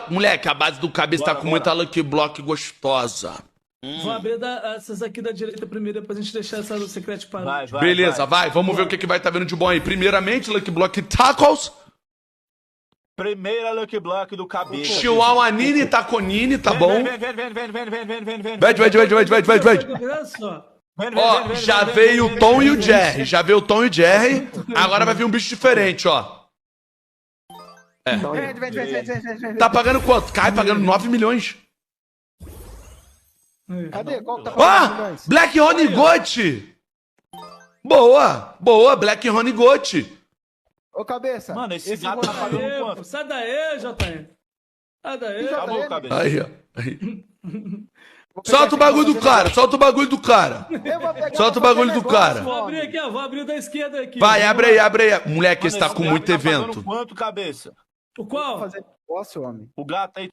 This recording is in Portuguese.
Moleque, a base do cabeça tá Bora, com bora. muita Lucky Block gostosa. Vou abrir essas aqui da direita primeiro, depois a gente deixar essa do secreto para Vai, vai. Beleza, vai. Vamos ver o que vai estar vendo de bom aí. Primeiramente, Lucky Block Tacos. Primeira Lucky Block do cabeça. Chihuahua Nini Taconini, tá bom? Vem. Vede. Olha só. Ó, já veio o Tom e o Jerry. Já veio o Tom e o Jerry. Agora vai vir um bicho diferente, ó. Vem. Tá pagando quanto? Cai pagando 9 milhões. Cadê? Qual que tá pagando milhões? Black Honey Goat. Boa, Black Honey Goat. Ô, cabeça. Mano, esse gato tá rosto aí- pagando Aê, pô, quanto? sai daí, JN. Sai daí. Já Acabou, tá cabeça. Aí, ó. Aí. Vou pegar Solta o aqui, bagulho vou do fazer cara, solta o bagulho do cara. Eu vou pegar Solta o pra fazer bagulho do negócio, cara. Vou homem. abrir aqui, ó. Vou abrir o da esquerda aqui. Vai, Vamos abre lá. aí. Moleque, esse tá Esse com gato muito tá pagando evento. Quanto, cabeça? O Vou qual? fazer negócio, homem. O gato aí